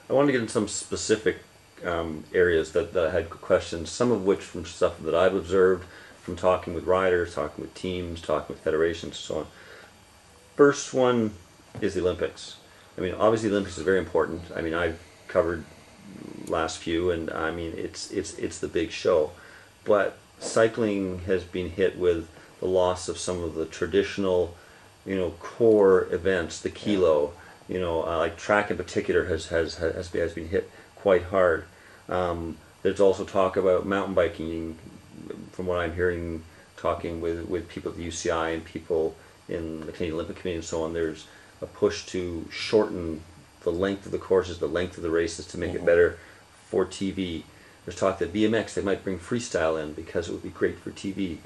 I wanted to get into some specific areas that I had questions, some of which from stuff that I've observed from talking with riders, talking with teams, talking with federations, and so on. First one is the Olympics. I mean, obviously the Olympics is very important. I mean, I've covered last few, and I mean, it's the big show. But cycling has been hit with the loss of some of the traditional, core events, the kilo. Like track in particular has been hit quite hard. There's also talk about mountain biking, from what I'm hearing, talking with people at the UCI and people in the Canadian Olympic Committee and so on. There's a push to shorten the length of the courses, the length of the races, to make it better for TV. There's talk that BMX, they might bring freestyle in because it would be great for TV.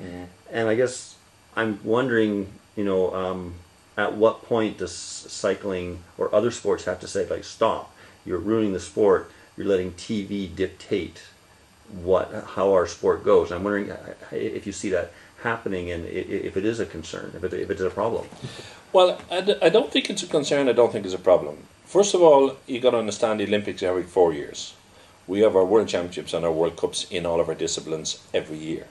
And I guess I'm wondering, at what point does cycling or other sports have to say, like, stop, you're ruining the sport, you're letting TV dictate how our sport goes. I'm wondering if you see that happening, and if it is a concern, if it is a problem. Well, I don't think it's a concern. I don't think it's a problem. First of all, you got to understand the Olympics every 4 years. We have our World Championships and our World Cups in all of our disciplines every year.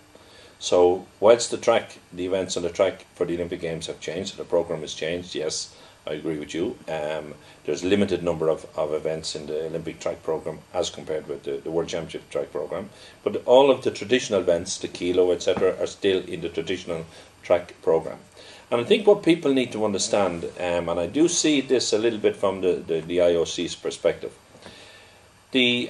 So whilst the events on the track for the Olympic Games have changed, the program has changed, yes, I agree with you. There's a limited number of events in the Olympic track program as compared with the World Championship track program. But all of the traditional events, the kilo, etc., are still in the traditional track program. And I think what people need to understand, and I do see this a little bit from the IOC's perspective. The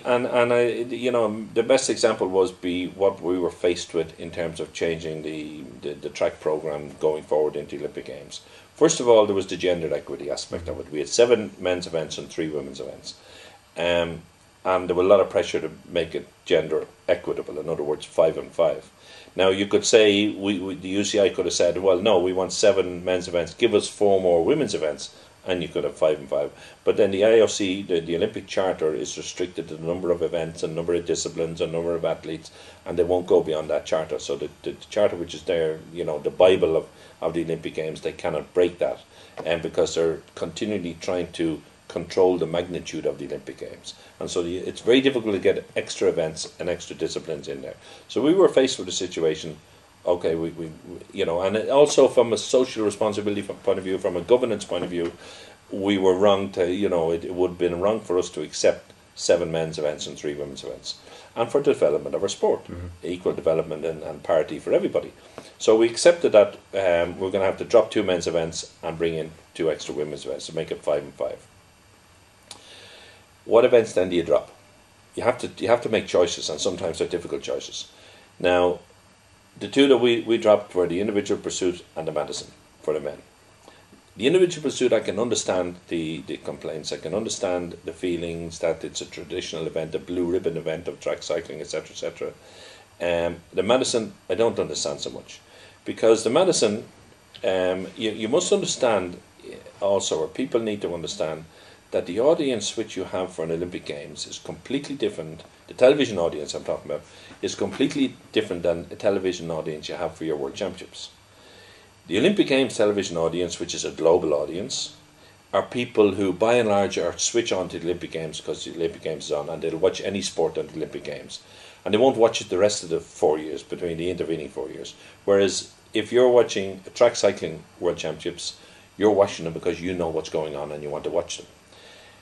best example was what we were faced with in terms of changing the track program going forward into the Olympic Games. First of all, there was the gender equity aspect of it. We had 7 men's events and 3 women's events, and there was a lot of pressure to make it gender equitable. In other words, 5 and 5. Now you could say the UCI could have said, well, no, we want 7 men's events. Give us 4 more women's events. And you could have 5 and 5. But then the IOC, the Olympic Charter, is restricted to the number of events and number of disciplines and number of athletes, and they won't go beyond that charter. So the charter, which is there, the Bible of the Olympic Games, they cannot break that, and because they're continually trying to control the magnitude of the Olympic Games. And so it's very difficult to get extra events and extra disciplines in there. So we were faced with a situation. Okay, and also from a social responsibility point of view, from a governance point of view, we were wrong to, it would have been wrong for us to accept 7 men's events and 3 women's events. And for the development of our sport, equal development and parity for everybody. So we accepted that we're going to have to drop 2 men's events and bring in 2 extra women's events to make it 5 and 5. What events then do you drop? You have to make choices, and sometimes they're difficult choices. Now, the 2 that we dropped were the individual pursuit and the Madison for the men. The individual pursuit, I can understand the complaints. I can understand the feelings that it's a traditional event, a blue ribbon event of track cycling, etc., etc. The Madison, I don't understand so much, because the Madison, you must understand also, or people need to understand, that the audience which you have for an Olympic Games is completely different. The television audience I'm talking about is completely different than a television audience you have for your World Championships. The Olympic Games television audience, which is a global audience, are people who by and large are switch on to the Olympic Games because the Olympic Games is on, and they'll watch any sport on the Olympic Games. And they won't watch it the rest of the 4 years, between the intervening 4 years. Whereas if you're watching a track cycling World Championships, you're watching them because you know what's going on and you want to watch them.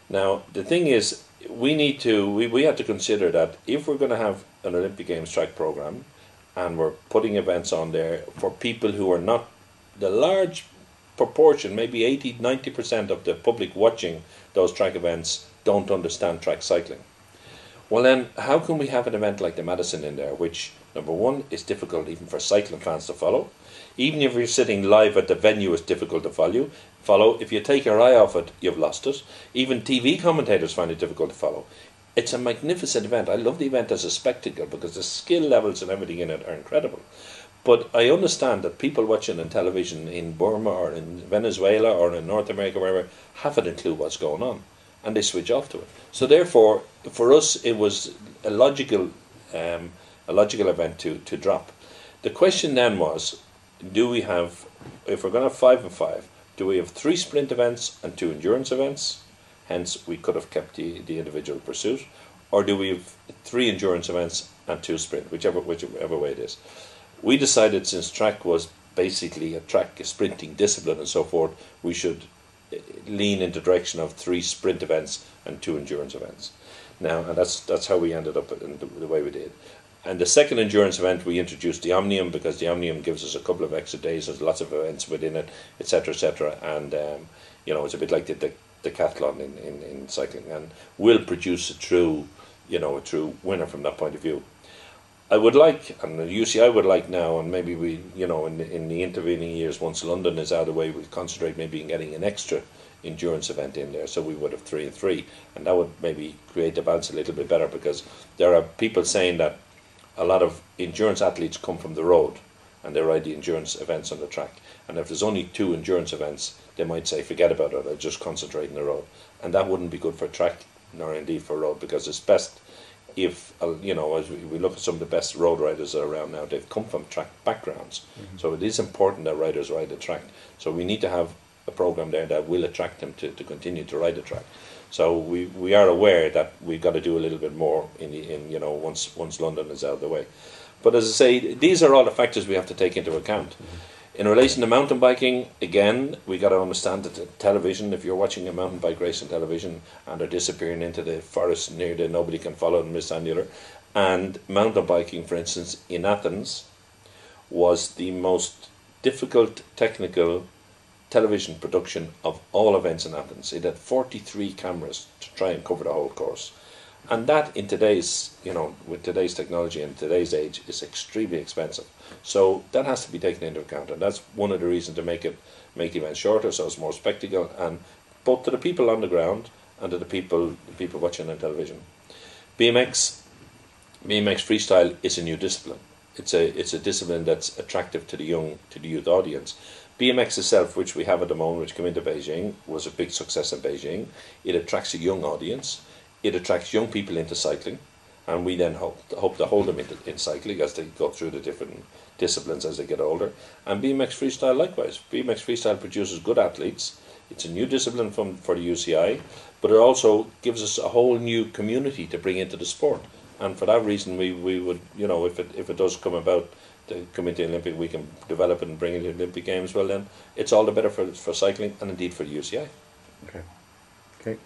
Now, the thing is, we have to consider that if we're going to have an Olympic Games track program and we're putting events on there for people who are not the large proportion, maybe 80-90% of the public watching those track events don't understand track cycling. Well then, how can we have an event like the Madison in there, which, number one, is difficult even for cycling fans to follow. Even if you're sitting live at the venue, it's difficult to follow. If you take your eye off it, you've lost it. Even TV commentators find it difficult to follow. It's a magnificent event. I love the event as a spectacle because the skill levels and everything in it are incredible. But I understand that people watching on television in Burma or in Venezuela or in North America, wherever, haven't a clue what's going on, and they switch off to it. So therefore, for us, it was a logical event to drop. The question then was, do we have, if we're going to have 5 and 5, do we have 3 sprint events and 2 endurance events? hence we could have kept the individual pursuit, or do we have 3 endurance events and 2 sprint, whichever way it is. We decided, since track was basically a sprinting discipline and so forth, we should lean in the direction of 3 sprint events and 2 endurance events. Now, and that's how we ended up in the way we did. And the second endurance event, we introduced the Omnium, because the Omnium gives us a couple of extra days. There's lots of events within it, etc., etc. And it's a bit like the decathlon in cycling, and will produce a true winner from that point of view. I would like, and the UCI would like now, and maybe we, in the intervening years, once London is out of the way, we'll concentrate maybe in getting an extra endurance event in there, so we would have 3 and 3, and that would maybe create the balance a little bit better, because there are people saying that a lot of endurance athletes come from the road and they ride the endurance events on the track, and if there's only 2 endurance events, they might say forget about it, I'll just concentrate on the road, and that wouldn't be good for track nor indeed for road, because it's best if as we look at some of the best road riders that are around now, they've come from track backgrounds. Mm-hmm. So it is important that riders ride the track. So we need to have a program there that will attract them to continue to ride the track. So we are aware that we've got to do a little bit more once London is out of the way. But as I say, these are all the factors we have to take into account. Mm-hmm. In relation to mountain biking, again, we got to understand that the television, if you're watching a mountain bike race on television and they're disappearing into the forest near the nobody can follow them, misannular, and mountain biking, for instance, in Athens, was the most difficult technical television production of all events in Athens. It had 43 cameras to try and cover the whole course. And that, in today's, with today's technology and today's age, is extremely expensive. So that has to be taken into account, and that's one of the reasons to make the event shorter, so it's more spectacle, and both to the people on the ground and to the people watching on television. BMX freestyle is a new discipline. It's a discipline that's attractive to the youth audience. BMX itself, which we have at the moment, which came into Beijing, was a big success in Beijing. It attracts a young audience. It attracts young people into cycling, and we then hope to hold them in cycling as they go through the different disciplines as they get older. And BMX freestyle likewise. BMX freestyle produces good athletes. It's a new discipline for the UCI, but it also gives us a whole new community to bring into the sport. And for that reason, we would, if it does come about to come into the Olympic, we can develop it and bring it to the Olympic Games. Well, then it's all the better for cycling and indeed for the UCI. Okay. Okay.